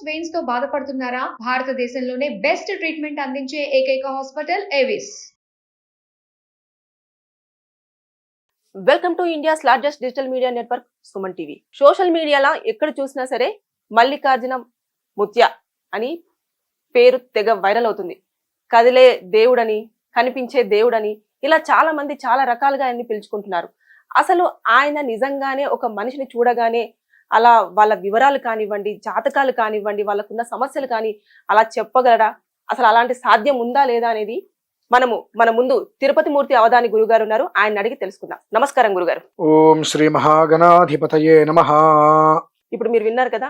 Veins తో బాధపడుతున్నారా? భారతదేశంలోనే బెస్ట్ ట్రీట్మెంట్ అందించే ఏకైక hospital Avis. Welcome to India's largest digital media network Suman TV. Social మీడియాలో ఎక్కడ చూసినా సరే మల్లికార్జున ముత్య అని పేరు తెగ వైరల్ అవుతుంది. కదిలే దేవుడని, కనిపించే దేవుడని, ఇలా చాలా మంది చాలా రకాలుగా ఆయన్ని పిలుచుకుంటున్నారు. అసలు ఆయన నిజంగానే ఒక మనిషిని చూడగానే అలా వాళ్ళ వివరాలు కానివ్వండి, జాతకాలు కానివ్వండి, వాళ్ళకున్న సమస్యలు కానీ అలా చెప్పగలరా? అసలు అలాంటి సాధ్యం ఉందా లేదా అనేది మన ముందు తిరుపతి మూర్తి అవధాని గురుగారు ఉన్నారు. ఆయన అడిగి తెలుసుకుందాం. నమస్కారం గురుగారు. ఓం శ్రీ మహాగణాధిపతయే నమః. ఇప్పుడు మీరు విన్నారు కదా,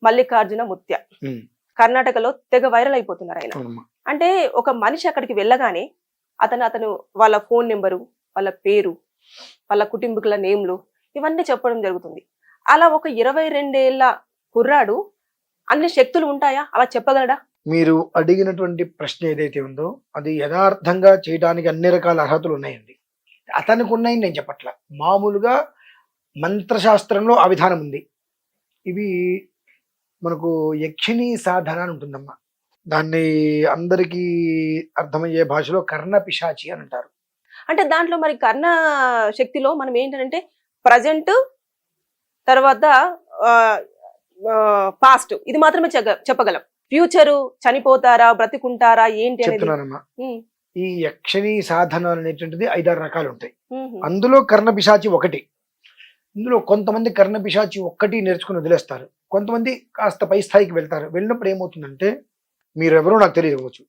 మల్లికార్జున ముత్య కర్ణాటకలో తెగ వైరల్ అయిపోతున్నారు ఆయన. అంటే ఒక మనిషి అక్కడికి వెళ్ళగానే అతను వాళ్ళ ఫోన్ నెంబరు, వాళ్ళ పేరు, వాళ్ళ కుటుంబీకుల నేమ్లు ఇవన్నీ చెప్పడం జరుగుతుంది. అలా ఒక 22 ఏళ్ల కుర్రాడు అన్ని శక్తులు ఉంటాయా? అలా చెప్పగలడా? మీరు అడిగినటువంటి ప్రశ్న ఏదైతే ఉందో అది యథార్థంగా చేయడానికి అన్ని రకాల అర్హతలు ఉన్నాయండి. అతనికి ఉన్నాయని నేను చెప్పట్లా, మామూలుగా మంత్రశాస్త్రంలో ఆ విధానం ఉంది. ఇవి మనకు యక్షిణీ సాధన అని ఉంటుందమ్మా. దాన్ని అందరికీ అర్థమయ్యే భాషలో కర్ణ పిశాచి అని అంటారు. అంటే దాంట్లో మరి కర్ణ శక్తిలో మనం ఏంటంటే ప్రజెంట్, తర్వాత పాస్ట్ ఇది మాత్రమే చెప్పగలం. ఫ్యూచరు చనిపోతారా, బ్రతికుంటారా, ఏంటి చెప్తున్నానమ్మా. ఈ యక్షిణీ సాధన అనేటువంటిది 5-6 రకాలు ఉంటాయి. అందులో కర్ణ పిశాచి ఒకటి. ఇందులో కొంతమంది కర్ణ పిశాచి ఒక్కటి నేర్చుకుని వదిలేస్తారు, కొంతమంది కాస్త పై స్థాయికి వెళ్తారు. వెళ్ళినప్పుడు ఏమవుతుందంటే, మీరెవరో నాకు తెలియవచ్చు,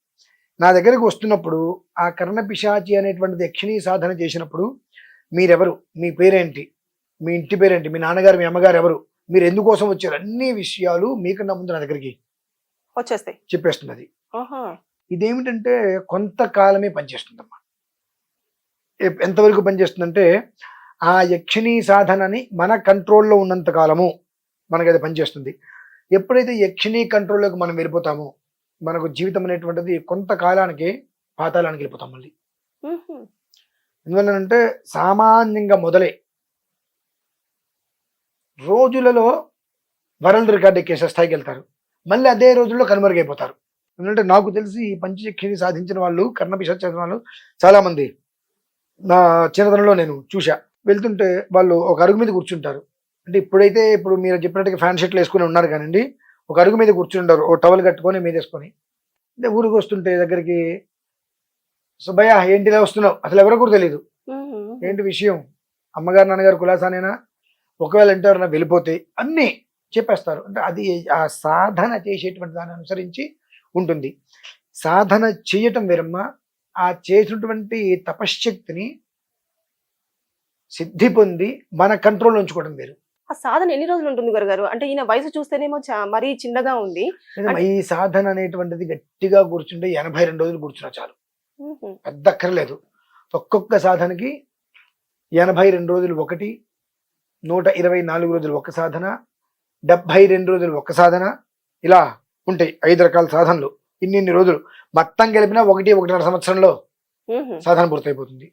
నా దగ్గరకు వస్తున్నప్పుడు ఆ కర్ణ పిశాచి అనేటువంటిది యక్షిణీ సాధన చేసినప్పుడు మీరెవరు, మీ పేరేంటి, మీ ఇంటి పేరేంటి, మీ నాన్నగారు మీ అమ్మగారు ఎవరు, మీరు ఎందుకోసం వచ్చారు, అన్ని విషయాలు మీకన్నా ముందు నా దగ్గరికి వచ్చేస్తాయి, చెప్పేస్తుంది. అది ఇదేమిటంటే కొంతకాలమే పనిచేస్తుందమ్మా. ఎంతవరకు పనిచేస్తుందంటే, ఆ యక్షిణీ సాధనని మన కంట్రోల్లో ఉన్నంత కాలము మనకి అది పనిచేస్తుంది. ఎప్పుడైతే యక్షిణీ కంట్రోల్లోకి మనం వెళ్ళిపోతామో మనకు జీవితం అనేటువంటిది కొంతకాలానికి పాతాళానికి వెళ్ళిపోతాం మళ్ళీ. ఎందువల్లంటే సామాన్యంగా మొదలై రోజులలో వరల్డ్ రికార్డ్ ఎక్కేసే స్థాయికి వెళ్తారు, మళ్ళీ అదే రోజుల్లో కనుమరుగైపోతారు. ఎందుకంటే నాకు తెలిసి ఈ పంచయక్షిని సాధించిన వాళ్ళు, కర్ణ పిశాచి చేసిన వాళ్ళు చాలా మంది నా చిన్నతనంలో నేను చూసా. వెళ్తుంటే వాళ్ళు ఒక అరుగు మీద కూర్చుంటారు. అంటే ఇప్పుడు మీరు చెప్పినట్టుగా ఫ్యాన్ షర్ట్లు వేసుకుని ఉన్నారు కానండి, ఒక అరుగు మీద కూర్చుంటారు, ఓ టవల్ కట్టుకొని మీద వేసుకొని. అంటే ఊరికి వస్తుంటే దగ్గరికి, సుబ్బయ్య ఏంటి ఇలా వస్తున్నావు, అసలు ఎవరో కూడా తెలియదు, ఏంటి విషయం, అమ్మగారు నాన్నగారు కులాసానేనా, ఒకవేళ ఎంటారన్నా వెళ్ళిపోతే అన్నీ చెప్పేస్తారు. అంటే అది ఆ సాధన చేసేటువంటి దాన్ని అనుసరించి ఉంటుంది. సాధన చేయటం వేరమ్మ, ఆ చేసినటువంటి తపశ్శక్తిని సిద్ధి పొంది మన కంట్రోల్లో ఉంచుకోవడం వేరు. ఆ సాధన ఎన్ని రోజులు ఉంటుంది గురుగారు? అంటే ఈయన వయసు చూస్తేనేమో మరీ చిన్నగా ఉంది. ఈ సాధన అనేటువంటిది గట్టిగా కూర్చుంటే 82 రోజులు కూర్చున్నా చాలు, పెద్ద అక్కర్లేదు. ఒక్కొక్క సాధనకి 82 రోజులు ఒకటి, 124 రోజులు ఒక సాధన, 72 రోజులు ఒక సాధన, ఇలా ఉంటాయి 5 రకాల సాధనలు. ఇన్ని రోజులు మొత్తం కలిపినా 1-1.5 సంవత్సరంలో సాధన పూర్తయిపోతుంది.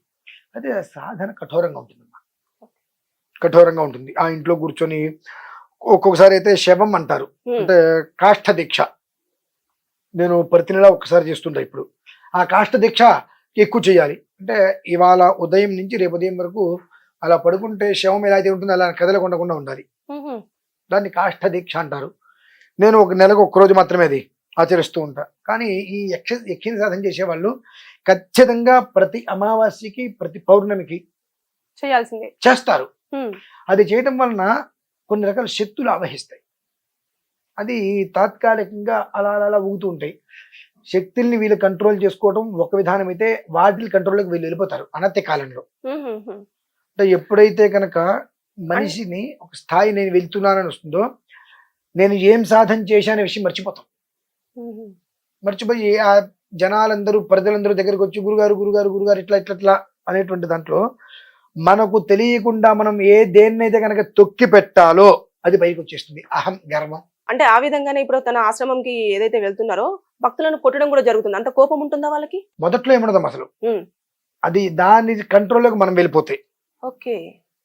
అదే సాధన కఠోరంగా ఉంటుందమ్మా, కఠోరంగా ఉంటుంది. ఆ ఇంట్లో కూర్చొని ఒక్కొక్కసారి అయితే శవం అంటారు, అంటే కాష్ఠ దీక్ష. నేను ప్రతి నెల ఒక్కసారి చేస్తుంటా. ఇప్పుడు ఆ కాష్ఠ దీక్ష ఎక్కువ చేయాలి. అంటే ఇవాళ ఉదయం నుంచి రేపు ఉదయం వరకు అలా పడుకుంటే శవం ఎలా అయితే ఉంటుందో అలా కదలకుండా ఉండాలి. దాన్ని కాష్ఠ దీక్ష అంటారు. నేను ఒక నెలకు ఒక్కరోజు మాత్రమే అది ఆచరిస్తూ ఉంటా. కానీ ఈ యక్షిని సాధన చేసేవాళ్ళు ఖచ్చితంగా ప్రతి అమావాస్యకి, ప్రతి పౌర్ణమికి చేయాల్సిందే చేస్తారు. అది చేయటం వలన కొన్ని రకాల శక్తులు ఆవహిస్తాయి. అది తాత్కాలికంగా అలా అలా ఊగుతూ ఉంటాయి. శక్తుల్ని వీళ్ళు కంట్రోల్ చేసుకోవడం ఒక విధానం అయితే, వాటి కంట్రోల్లోకి వీళ్ళు వెళ్ళిపోతారు అనత్య కాలంలో. అంటే ఎప్పుడైతే కనుక మనిషిని ఒక స్థాయి నేను వెళ్తున్నానని వస్తుందో, నేను ఏం సాధన చేశానే విషయం మర్చిపోతాం. మర్చిపోయి ఆ జనాలందరూ, ప్రజలందరూ దగ్గరికి వచ్చి గురుగారు గురుగారు గురుగారు ఇట్లా అనేటువంటి దాంట్లో మనకు తెలియకుండా మనం దేన్నైతే కనుక తొక్కి పెట్టాలో అది పైకి వచ్చేస్తుంది, అహం, గర్వం. అంటే ఆ విధంగానే ఇప్పుడు తన ఆశ్రమంకి ఏదైతే వెళ్తున్నారో భక్తులను కొట్టడం కూడా జరుగుతుంది. అంత కోపం ఉంటుందా వాళ్ళకి? మొదట్లో ఏమన్నదం అసలు, అది దాని కంట్రోల్లోకి మనం వెళ్ళిపోతే. ఓకే,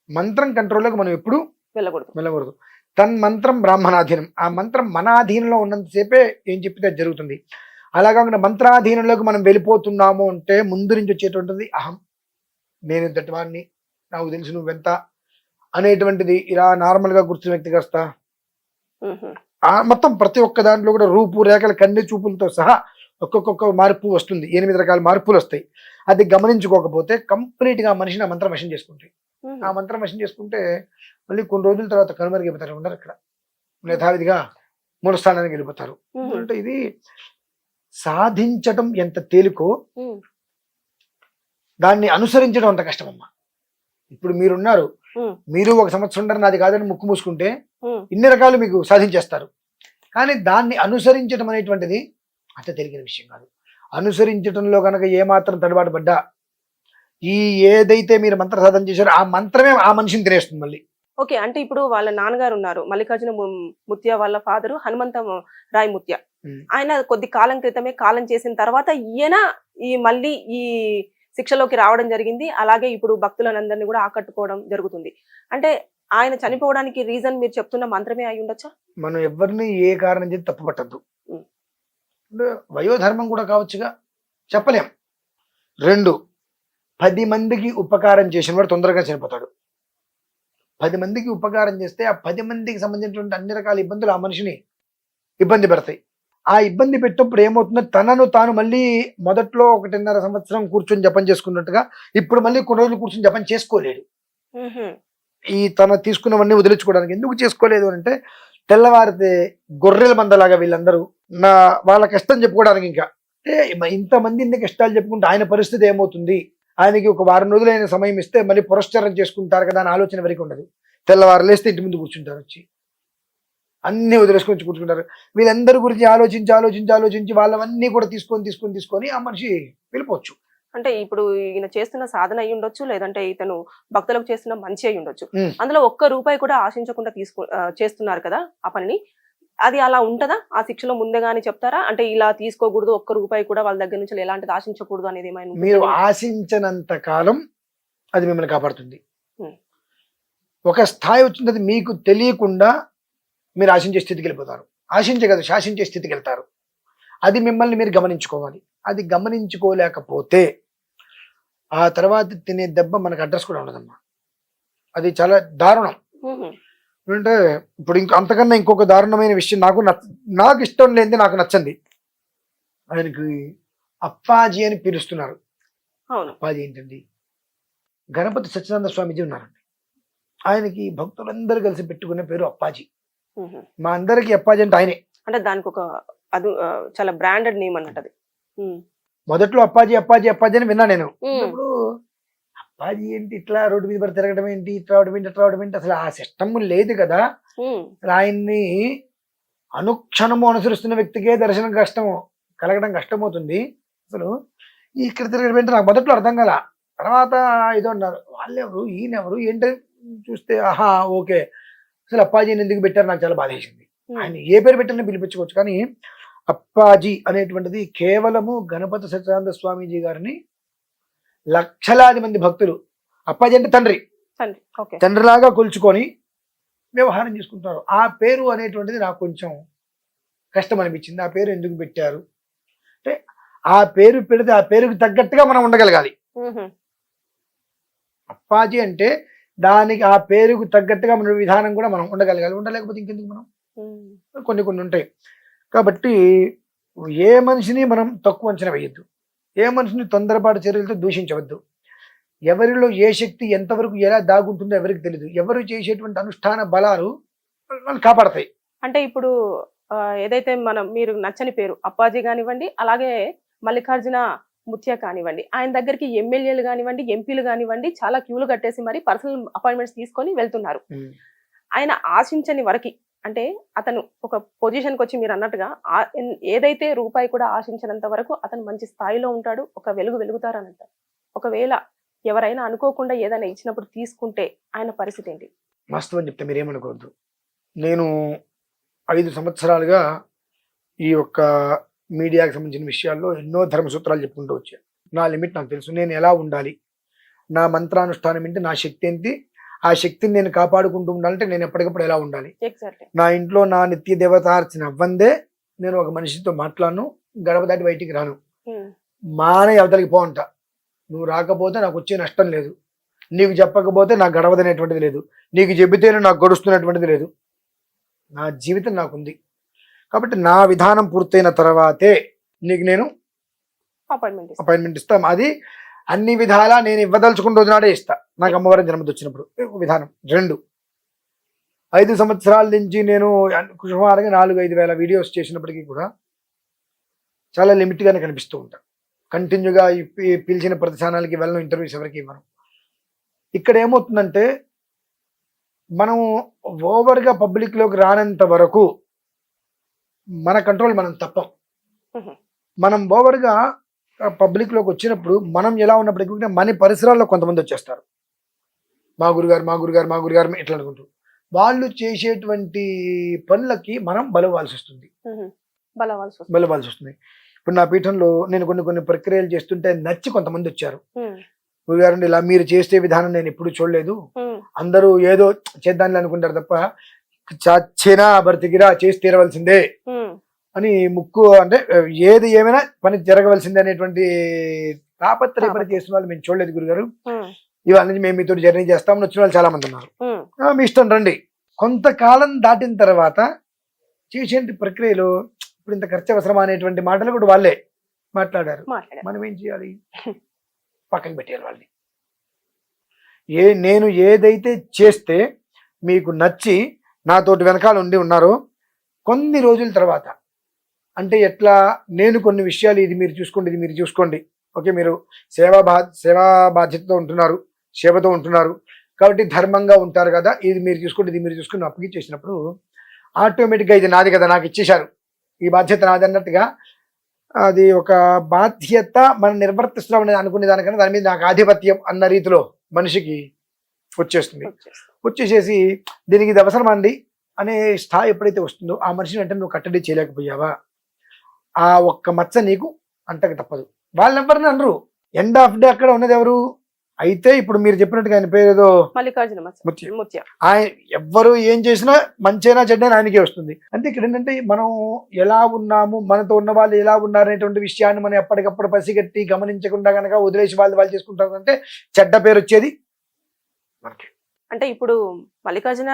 మంత్రం కంట్రోల్లోకి మనం ఎప్పుడు వెళ్ళకూడదు. తన్మంత్రం బ్రాహ్మణాధీనం. ఆ మంత్రం మన ఆధీనంలో ఉన్నంతసేపే ఏం చెప్పితే అది జరుగుతుంది. అలా కాకుండా మంత్రాధీనంలోకి మనం వెళ్ళిపోతున్నాము అంటే ముందు నుంచి వచ్చేటువంటిది అహం, నేను ఇంతటి వాడిని, నాకు తెలుసు నువ్వెంత అనేటువంటిది ఇలా నార్మల్గా కూర్చున్న వ్యక్తికి వస్తా మొత్తం ప్రతి ఒక్క దాంట్లో కూడా రూపు రేఖల కన్ను చూపులతో సహా ఒక్కొక్క మార్పు వస్తుంది. 8 రకాల మార్పులు వస్తాయి. అది గమనించుకోకపోతే కంప్లీట్గా ఆ మనిషిని ఆ మంత్రం వశం చేసుకుంటాయి. ఆ మంత్రం వశం చేసుకుంటే మళ్ళీ కొన్ని రోజుల తర్వాత కనుమరుగైపోతారు, ఉండరు ఇక్కడ, యథావిధిగా మూల స్థానానికి వెళ్ళిపోతారు. అంటే ఇది సాధించటం ఎంత తేలికో దాన్ని అనుసరించడం అంత కష్టమమ్మా. ఇప్పుడు మీరున్నారు, మీరు 1 సంవత్సరం నాది కాదని ముక్కు మూసుకుంటే ఇన్ని రకాలు మీకు సాధించేస్తారు. కానీ దాన్ని అనుసరించడం అనేటువంటిది అంత తెలిగిన విషయం కాదు. అనుసరించడంలో కనుక ఏమాత్రం తడబాటు పడ్డా ఈ ఏదైతే మీరు మంత్ర సాధన చేశారో ఆ మంత్రమే ఆ మనిషిని తినేస్తుంది మళ్ళీ. ఓకే, అంటే ఇప్పుడు వాళ్ళ నాన్నగారు ఉన్నారు, మల్లికార్జున ముత్య వాళ్ళ ఫాదరు హనుమంత రాయ్ ముత్య. ఆయన కొద్ది కాలం క్రితమే కాలం చేసిన తర్వాత ఈయన మళ్ళీ ఈ శిక్షలోకి రావడం జరిగింది. అలాగే ఇప్పుడు భక్తులందరినీ కూడా ఆకట్టుకోవడం జరుగుతుంది. అంటే ఆయన చనిపోవడానికి రీజన్ మీరు చెప్తున్న మంత్రమే అయి ఉండొచ్చా? మనం ఎవరిని ఏ కారణం చేసి తప్పు పట్టద్దు. వయోధర్మం కూడా కావచ్చుగా, చెప్పలేం. 2, 10 మందికి ఉపకారం చేసిన వాడు తొందరగా చనిపోతాడు. 10 మందికి ఉపకారం చేస్తే ఆ 10 మందికి సంబంధించినటువంటి అన్ని రకాల ఇబ్బందులు ఆ మనిషిని ఇబ్బంది పెడతాయి. ఆ ఇబ్బంది పెట్టినప్పుడు ఏమవుతుందో తనను తాను మళ్ళీ మొదట్లో 1.5 సంవత్సరం కూర్చొని జపం చేసుకున్నట్టుగా ఇప్పుడు మళ్ళీ కొన్ని రోజులు కూర్చొని జపం చేసుకోలేడు. ఈ తన తీసుకున్నవన్నీ వదిలించుకోవడానికి ఎందుకు చేసుకోలేదు అంటే తెల్లవారితే గొర్రెల మందలాగా వీళ్ళందరూ వాళ్ళ కష్టం చెప్పుకోవడానికి, ఇంకా ఇంతమంది ఇన్ని కష్టాలు చెప్పుకుంటే ఆయన పరిస్థితి ఏమవుతుంది, ఆయనకి ఒక 1 వారం రోజులైన సమయం ఇస్తే మళ్ళీ పురస్కారం చేసుకుంటారు కదా అని ఆలోచన వరకు ఉండదు. తెల్లవారు లేస్తే ఇంటి ముందు కూర్చుంటారు, వచ్చి అన్ని వదిలేసుకొని కూర్చుంటారు. వీళ్ళందరి గురించి ఆలోచించి వాళ్ళవన్నీ కూడా తీసుకొని ఆ మనిషి వెళ్ళిపోవచ్చు. అంటే ఇప్పుడు ఈయన చేస్తున్న సాధన అయి ఉండొచ్చు, లేదంటే ఇతను భక్తులకు చేస్తున్న మంచి అయి ఉండొచ్చు. అందులో ₹1 కూడా ఆశించకుండా చేస్తున్నారు కదా ఆ పనిని. అది అలా ఉంటదా? ఆ శిక్షలో ముందుగానే చెప్తారా? అంటే ఇలా తీసుకోకూడదు, ₹1 కూడా వాళ్ళ దగ్గర నుంచి ఎలాంటిది ఆశించకూడదు అనేది ఏమైనా? మీరు ఆశించినంత కాలం అది మిమ్మల్ని కాపాడుతుంది. ఒక స్థాయి వచ్చింది మీకు తెలియకుండా మీరు ఆశించే స్థితికి వెళ్ళిపోతారు. ఆశించే కదా, శాసించే స్థితికి వెళ్తారు. అది మిమ్మల్ని మీరు గమనించుకోవాలి. అది గమనించుకోలేకపోతే ఆ తర్వాత తినే దెబ్బ మనకు అడ్రస్ కూడా ఉండదమ్మా. అది చాలా దారుణం. అంటే ఇప్పుడు అంతకన్నా ఇంకొక దారుణమైన విషయం నాకు ఇష్టం లేనిది, నాకు నచ్చండి. ఆయనకి అప్పాజీ అని పిలుస్తున్నారు. అప్పాజీ ఏంటండి? గణపతి సత్యనారాయణ స్వామీజీ ఉన్నారండి. ఆయనకి భక్తులందరూ కలిసి పెట్టుకునే పేరు అప్పాజీ. మా అందరికి అప్పాజీ అంటే ఆయనే. అంటే దానికి ఒక అది చాలా బ్రాండెడ్ నేమ్ అన్నట్టు. మొదట్లో అప్పాజీ అని విన్నా నేను. ఇప్పుడు అప్పాజీ ఏంటి, ఇట్లా రోడ్డు మీద పడి తిరగడం ఏంటి, ఇట్లా రావడం ఏంటి, అసలు ఆ సిస్టమ్ లేదు కదా. ఆయన్ని అనుక్షణము అనుసరిస్తున్న వ్యక్తికే దర్శనం కలగడం కష్టమవుతుంది. అసలు ఇక్కడ తిరగడం ఏంటి నాకు మొదట్లో అర్థం కాల. తర్వాత ఏదో అన్నారు, వాళ్ళెవరు ఈయనెవరు ఏంటని చూస్తే ఆహా ఓకే, అసలు అప్పాజీని ఎందుకు పెట్టారు నాకు చాలా బాధ వేసింది. ఆయన ఏ పేరు పెట్టాలని పిలిపించుకోవచ్చు, కానీ అప్పాజీ అనేటువంటిది కేవలము గణపతి సత్యనారాయణ స్వామీజీ గారిని లక్షలాది మంది భక్తులు, అప్పాజీ అంటే తండ్రిలాగా కొలుచుకొని వ్యవహారం చేసుకుంటారు. ఆ పేరు అనేటువంటిది నాకు కొంచెం కష్టం అనిపించింది. ఆ పేరు ఎందుకు పెట్టారు అంటే ఆ పేరు పెడితే ఆ పేరుకు తగ్గట్టుగా మనం ఉండగలగాలి. అప్పాజీ అంటే దానికి ఆ పేరుకు తగ్గట్టుగా మన విధానం కూడా మనం ఉండగలగాలి. ఉండలేకపోతే ఇంకెందుకు మనం కొన్ని ఉంటాయి. కాబట్టి ఏ మనిషిని మనం తక్కువ అంచనా వేయద్దు, ఏ మనిషిని తొందరపాటు చర్యలతో దూషించవద్దు. ఎవరిలో ఏ శక్తి ఎంతవరకు ఎలా దాగుంటుందో ఎవరికి తెలియదు. ఎవరు చేసేటువంటి అనుష్ఠాన బలాలు మనం కాపాడతాయి. అంటే ఇప్పుడు ఏదైతే మీరు నచ్చని పేరు అప్పాజీ కానివ్వండి, అలాగే మల్లికార్జున ముత్య కానివ్వండి, ఆయన దగ్గరికి ఎమ్మెల్యేలు కానివ్వండి, ఎంపీలు కానివ్వండి చాలా క్యూలు కట్టేసి మరి పర్సనల్ అపాయింట్మెంట్స్ తీసుకొని వెళ్తున్నారు. ఆయన ఆశించని వరకు, అంటే అతను ఒక పొజిషన్కి వచ్చి మీరు అన్నట్టుగా ఏదైతే రూపాయి కూడా ఆశించినంత వరకు అతను మంచి స్థాయిలో ఉంటాడు, ఒక వెలుగుతారు అని అంటారు. ఒకవేళ ఎవరైనా అనుకోకుండా ఏదైనా ఇచ్చినప్పుడు తీసుకుంటే ఆయన పరిస్థితి ఏంటి? వాస్తవం అని చెప్తే మీరేమనుకోవద్దు. నేను 5 సంవత్సరాలుగా ఈ యొక్క మీడియాకి సంబంధించిన విషయాల్లో ఎన్నో ధర్మ సూత్రాలు చెప్పుకుంటూ వచ్చాను. నా లిమిట్ నాకు తెలుసు, నేను ఎలా ఉండాలి, నా మంత్రానుష్ఠానం ఏంటి, నా శక్తి ఏంటి, ఆ శక్తిని నేను కాపాడుకుంటూ ఉండాలంటే నేను ఎప్పటికప్పుడు ఎలా ఉండాలి? ఎగ్జాక్ట్లీ. నా ఇంట్లో నా నిత్య దేవతార్చన అవ్వందే నేను ఒక మనిషితో మాట్లాడను, గడప దాటి బయటికి రాను, మానే అవతలికి పో అంట. నువ్వు రాకపోతే నాకు వచ్చే నష్టం లేదు, నీకు చెప్పకపోతే నాకు గడవదనేటువంటిది లేదు, నీకు చెబితేనే నాకు గడుస్తున్నటువంటిది లేదు. నా జీవితం నాకుంది కాబట్టి నా విధానం పూర్తయిన తర్వాతే నీకు నేను అపాయింట్మెంట్ ఇస్తాం. అది అన్ని విధాలా నేను ఇవ్వదలుచుకున్న రోజు నాడే ఇస్తా, నాకు అమ్మవారి జన్మది వచ్చినప్పుడు. విధానం 2. 5 సంవత్సరాల నుంచి నేను సుమారుగా 4-5 వేల వీడియోస్ చేసినప్పటికీ కూడా చాలా లిమిట్గానే కనిపిస్తూ ఉంటా. కంటిన్యూగా పిలిచిన ప్రతి ఛానల్కి వెళ్ళను, ఇంటర్వ్యూస్ ఎవరికి ఇవ్వను. ఇక్కడ ఏమవుతుందంటే మనం ఓవర్గా పబ్లిక్లోకి రానంత వరకు మన కంట్రోల్ మనం తప్పం. మనం ఓవర్గా పబ్లిక్లోకి వచ్చినప్పుడు మనం ఎలా ఉన్నప్పటికీ మన పరిసరాల్లో కొంతమంది వచ్చేస్తారు, మా గురుగారు ఇట్లా అనుకుంటూ. వాళ్ళు చేసేటువంటి పనులకి మనం బలవాల్సి వస్తుంది. ఇప్పుడు నా పీఠంలో నేను కొన్ని ప్రక్రియలు చేస్తుంటే నచ్చి కొంతమంది వచ్చారు. గురుగారు ఇలా మీరు చేసే విధానం నేను ఎప్పుడు చూడలేదు, అందరూ ఏదో చేద్దాన్ని అనుకుంటారు తప్ప చచ్చినా భర్తగిరా చేసి తీరవలసిందే అని ముక్కు అంటే ఏది ఏమైనా పని జరగవలసిందే అనేటువంటి తాపత్రయపడి చేసిన వాళ్ళు మేము చూడలేదు గురుగారు. ఇవాళ నుంచి మేము మీతో జర్నీ చేస్తామని వచ్చిన వాళ్ళు చాలా మంది ఉన్నారు. మీ ఇష్టం రండి. కొంతకాలం దాటిన తర్వాత చేసే ప్రక్రియలో ఇప్పుడు ఇంత ఖర్చు అవసరమా అనేటువంటి మాటలు కూడా వాళ్ళే మాట్లాడారు. మనం ఏం చేయాలి? పక్కన పెట్టేయాలి వాళ్ళని. నేను ఏదైతే చేస్తే మీకు నచ్చి నాతోటి వెనకాల ఉండి ఉన్నారో కొన్ని రోజుల తర్వాత, అంటే ఎట్లా, నేను కొన్ని విషయాలు ఇది మీరు చూసుకోండి, ఓకే మీరు సేవా బాధ్యతతో ఉంటున్నారు, సేవతో ఉంటున్నారు కాబట్టి ధర్మంగా ఉంటారు కదా, ఇది మీరు చూసుకుని అప్పగిచ్చేసినప్పుడు ఆటోమేటిక్గా ఇది నాది కదా, నాకు ఇచ్చేశారు, ఈ బాధ్యత నాది అన్నట్టుగా అది ఒక బాధ్యత మనం నిర్వర్తిస్తున్నాం అనుకునే దానికన్నా దాని మీద నాకు ఆధిపత్యం అన్న రీతిలో మనిషికి వచ్చేస్తుంది. వచ్చేసేసి దీనికి ఇది అవసరమండి అనే స్థాయి ఎప్పుడైతే వస్తుందో ఆ మనిషిని అంటే నువ్వు కట్టడి చేయలేకపోయావా, ఆ ఒక్క మచ్చ నీకు అంటక తప్పదు. వాళ్ళెవ్వరిని అనరు. ఎండ్ ఆఫ్ డే అక్కడ ఉన్నది ఎవరు అయితే ఇప్పుడు మీరు చెప్పినట్టుగా ఆయన పేరు ఏదో ముత్య. ఆయన ఎవ్వరు ఏం చేసినా మంచైనా చెడ్డైనా ఆయనకే వస్తుంది. అంటే ఇక్కడ ఏంటంటే మనం ఎలా ఉన్నాము, మనతో ఉన్న వాళ్ళు ఎలా ఉన్నారనేటువంటి విషయాన్ని మనం ఎప్పటికప్పుడు పసిగట్టి గమనించకుండా కనుక వదిలేసి వాళ్ళు చేసుకుంటారు అంటే చెడ్డ పేరు వచ్చేది మనకి. అంటే ఇప్పుడు మల్లికార్జున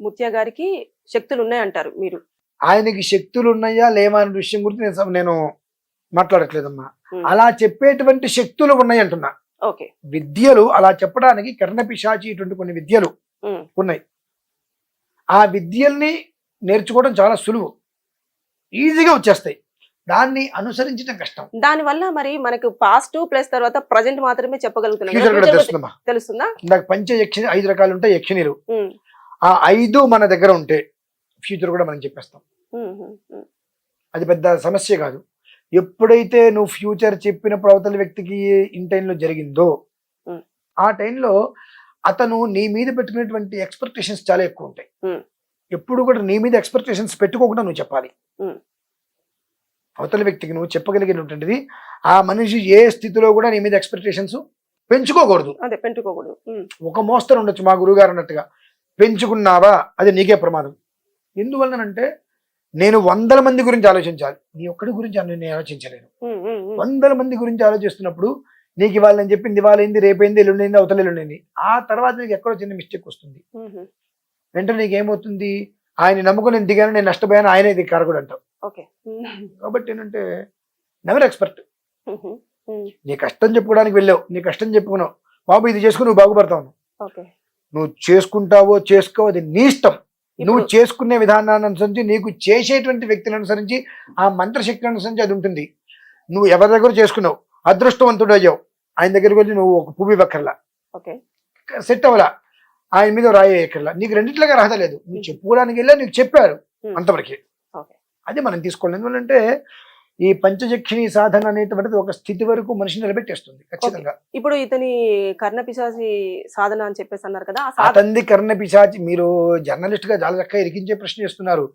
ముత్య గారికి శక్తులు ఉన్నాయంటారు మీరు? ఆయనకి శక్తులు ఉన్నాయా లేవా అనే విషయం గురించి నేను మాట్లాడట్లేదమ్మా. అలా చెప్పేటువంటి శక్తులు ఉన్నాయి అంటున్నా. విద్యలు అలా చెప్పడానికి కర్ణపిశాచి ఇటువంటి కొన్ని విద్యలు ఉన్నాయి. ఆ విద్యల్ని నేర్చుకోవడం చాలా సులువు, ఈజీగా వచ్చేస్తాయి. దాన్ని అనుసరించడం కష్టం. దాని వల్ల మరి మనకు పాస్ట్ ప్లస్ తర్వాత ప్రజెంట్ మాత్రమే చెప్పగలుగుతున్నాం. తెలుస్తుందా? నాకు పంచయక్షిణి 5 రకాలు ఉంటాయి యక్షిణీలు. ఆ 5 మన దగ్గర ఉంటే ఫ్యూచర్ కూడా మనం చెప్పేస్తాం. అది పెద్ద సమస్య కాదు. ఎప్పుడైతే నువ్వు ఫ్యూచర్ చెప్పినప్పుడు అవతల వ్యక్తికి ఇన్ టైంలో జరిగిందో ఆ టైంలో అతను నీ మీద పెట్టుకునేటువంటి ఎక్స్పెక్టేషన్స్ చాలా ఎక్కువ ఉంటాయి. ఎప్పుడు కూడా నీ మీద ఎక్స్పెక్టేషన్స్ పెట్టుకోకుండా నువ్వు చెప్పాలి. అవతల వ్యక్తికి నువ్వు చెప్పగలిగినటువంటిది ఆ మనిషి ఏ స్థితిలో కూడా నీ మీద ఎక్స్పెక్టేషన్స్ పెంచుకోకూడదు. ఒక మోస్తరు ఉండొచ్చు, మా గురువుగారు అన్నట్టుగా పెంచుకున్నావా అది నీకే ప్రమాదం. ఎందువల్లనంటే నేను 100 మంది గురించి ఆలోచించాలి, నీ ఒక్కడి గురించి నేను ఆలోచించలేను. 100 మంది గురించి ఆలోచిస్తున్నప్పుడు నీకు ఇవాళ నేను చెప్పింది ఇవాళ అయింది, రేపైంది, ఎల్లుండింది, అవతల ఎల్లుండింది, ఆ తర్వాత నీకు ఎక్కడో చిన్న మిస్టేక్ వస్తుంది. వెంటనే నీకు ఏమవుతుంది, ఆయన నమ్ముకుని నేను దిగాను, నేను నష్టపోయాను, ఆయనే ఇది కారకుడు అంటావు. కాబట్టి ఏంటంటే నెవర్ ఎక్స్పర్ట్. నీ కష్టం చెప్పుకోవడానికి వెళ్ళావు, నీ కష్టం చెప్పుకున్నావు, బాబు ఇది చేసుకుని నువ్వు బాగుపడతావు. నువ్వు చేసుకుంటావో చేసుకోవో అది నీ ఇష్టం. నువ్వు చేసుకునే విధానాన్ని అనుసరించి, నీకు చేసేటువంటి వ్యక్తిని అనుసరించి, ఆ మంత్రశక్తిని అనుసరించి అది ఉంటుంది. నువ్వు ఎవరి దగ్గర చేసుకున్నావు, అదృష్టవంతుడు అయ్యావు, ఆయన దగ్గరికి వెళ్ళి నువ్వు ఒక పువ్వు ఇవ్వక్కర్లా, సెట్ అవ్వలా, ఆయన మీద రాయే ఎక్కర్లా, నీకు రెండిట్లుగా అర్హత లేదు. నువ్వు చెప్పుకోవడానికి వెళ్ళా, నీకు చెప్పారు అంతవరకే. అది మనం తీసుకోవాలి. ఎందుకంటే ఈ పంచజక్షిణి సాధన అనేటువంటిది ఒక స్థితి వరకు మనిషిని నిలబెట్టేస్తుంది ఖచ్చితంగా. ఇప్పుడు ఇతని కర్ణపిశాచి సాధన అని చెప్పేసి అన్నారు కదా, అతనిది కర్ణపిశాచి. మీరు జర్నలిస్ట్ గా చాలా చక్కగా ఇరికించే ప్రశ్న చేస్తున్నారు.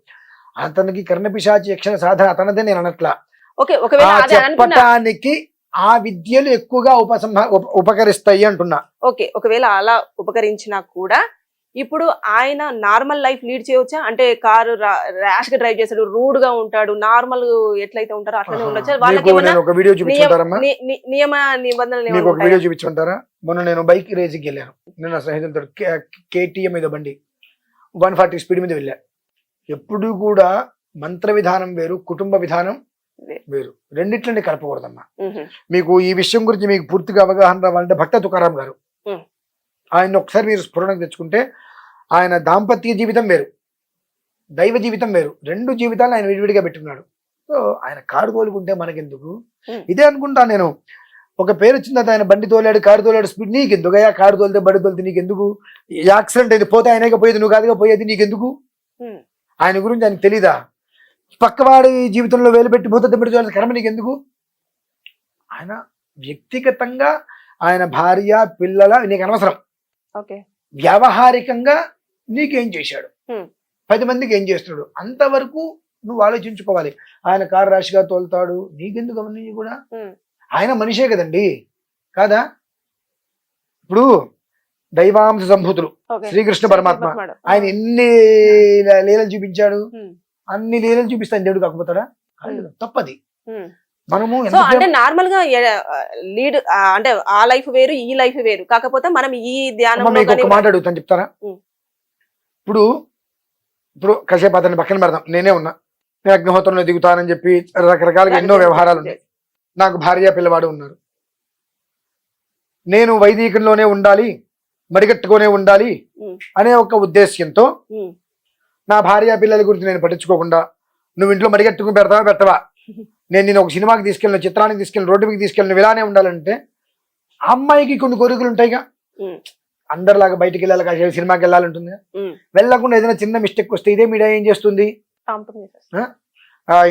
అతనికి కర్ణపిశాచి యక్షణ సాధన అతనిదే నేను అనట్లా. చెప్పటానికి ఆ విద్యలు ఎక్కువగా ఉపకరిస్తాయి అంటున్నా. ఓకే, ఒకవేళ అలా ఉపకరించినా కూడా ఇప్పుడు ఆయన నార్మల్ లైఫ్ లీడ్ చేయవచ్చా? అంటే కారు ర్యాష్ గా డ్రైవ్ చేస్తాడు, రూడ్ గా ఉంటాడు, నార్మల్ ఎట్లయితే ఉంటారో అట్లనే ఉండొచ్చా? వాళ్ళకి ఏమన్నా ఒక వీడియో చూపించుంటారమ్మా, నియమ నిబంధనలు మీకు ఏమన్నా ఒక వీడియో చూపించుంటారా? మొన్న నేను బైక్ రేసింగ్కి వెళ్ళాను, నేను నా స్నేహితులతో KTM మీద బండి 140 స్పీడ్ మీద వెళ్ళా. ఎప్పుడు కూడా మంత్ర విధానం వేరు, కుటుంబ విధానం వేరు, రెండిట్లని కలపకూడదమ్మా. మీకు ఈ విషయం గురించి మీకు పూర్తిగా అవగాహన రావాలంటే భక్త తుకారాం గారు, ఆయన ఒకసారి మీరు స్ఫురణకు తెచ్చుకుంటే ఆయన దాంపత్య జీవితం వేరు, దైవ జీవితం వేరు, రెండు జీవితాలు ఆయన విడివిడిగా పెట్టుకున్నాడు. సో ఆయన కారు తోలుకుంటే మనకెందుకు? ఇదే అనుకుంటా నేను. ఒక పేరు వచ్చిన తర్వాత ఆయన బండి తోలాడు, కారు తోలాడు, స్పీడ్ నీకెందుకు? అయ్యా కారు తోలితే బండి తోలితే నీకెందుకు? యాక్సిడెంట్ అయితే పోతే ఆయనగా పోయేది, నువ్వు కాదుగా పోయేది, నీకెందుకు? ఆయన గురించి ఆయనకు తెలీదా? పక్కవాడి జీవితంలో వేలు పెట్టి పోతే పెట్టి తోలాల్సిన కర్మ నీకెందుకు? ఆయన వ్యక్తిగతంగా ఆయన భార్య పిల్లల నీకు అనవసరం. వ్యవహారికంగా నీకేం చేశాడు, 10 మందికి ఏం చేస్తున్నాడు, అంతవరకు నువ్వు ఆలోచించుకోవాలి. ఆయన కారు రాశిగా తోలుతాడు, నీకెందుకు అవన్నీ కూడా? ఆయన మనిషే కదండి, కాదా? ఇప్పుడు దైవాంశ సంభూతులు శ్రీకృష్ణ పరమాత్మ, ఆయన ఎన్ని లీలలు చూపించాడు, అన్ని లీలలు చూపిస్తాను దేవుడు కాకపోతాడా? తప్పది. మనము అంటే నార్మల్ గా లీడ్ అంటే ఆ లైఫ్ వేరు, ఈ లైఫ్ వేరు, కాకపోతే మనం ఈ ధ్యానం ఒక మాట అడుగుతాను, చెప్తారా? ఇప్పుడు కాసేపు అతన్ని పక్కన పెడదాం, నేనే ఉన్నా, నేను అగ్నిహోత్రంలో దిగుతానని చెప్పి రకరకాలుగా ఎన్నో వ్యవహారాలు ఉన్నాయి, నాకు భార్య పిల్లవాడు ఉన్నారు, నేను వైదికంలోనే ఉండాలి, మడిగట్టుకునే ఉండాలి అనే ఒక ఉద్దేశ్యంతో నా భార్య పిల్లల గురించి నేను పట్టించుకోకుండా నువ్వు ఇంట్లో మడిగట్టుకుని పెడతావా పెట్టవా, నేను ఒక సినిమాకి తీసుకెళ్ళిన, చిత్రానికి తీసుకెళ్ళిన, రోడ్డు మీద తీసుకెళ్ళిన, ఇలానే ఉండాలంటే ఆ అమ్మాయికి కొన్ని కోరికలు ఉంటాయిగా. అందరిలాగా బయటికి వెళ్ళాలి, కాసేపు సినిమాకి వెళ్ళాలంటుంది, వెళ్ళకుండా ఏదైనా చిన్న మిస్టేక్ వస్తే ఇదే మీడియా ఏం చేస్తుంది?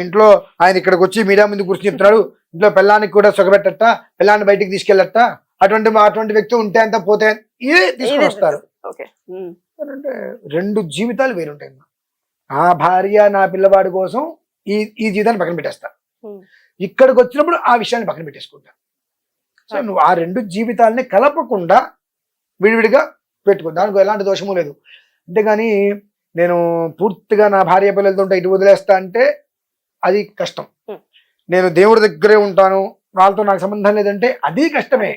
ఇంట్లో ఆయన ఇక్కడికి వచ్చి మీడియా ముందు కూర్చొని చెప్తున్నాడు, ఇంట్లో పిల్లానికి కూడా సొగబెట్టట, పిల్లాన్ని బయటికి తీసుకెళ్ళట, అటువంటి వ్యక్తి ఉంటే అంతా పోతే ఇదే తీసుకొని వస్తారు. అంటే రెండు జీవితాలు వేరుంటాయి. ఆ భార్య నా పిల్లవాడి కోసం ఈ జీవితాన్ని పక్కన పెట్టేస్తా, ఇక్కడికి వచ్చినప్పుడు ఆ విషయాన్ని పక్కన పెట్టేసుకుంటా. సో నువ్వు ఆ రెండు జీవితాలని కలపకుండా విడివిడిగా పెట్టుకో, దానికి ఎలాంటి దోషము లేదు. అంతేగాని నేను పూర్తిగా నా భార్య పిల్లలతో ఇటు వదిలేస్తా అంటే అది కష్టం. నేను దేవుడి దగ్గరే ఉంటాను, వాళ్ళతో నాకు సంబంధం లేదంటే అది కష్టమే.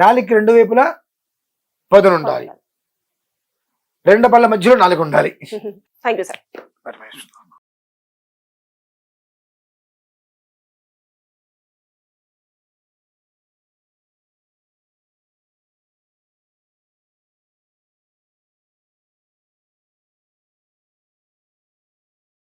నాలుగుకి రెండు వైపులా పదును ఉండాలి, రెండు పళ్ళ మధ్యలో నాలుగు ఉండాలి. Thank you sir.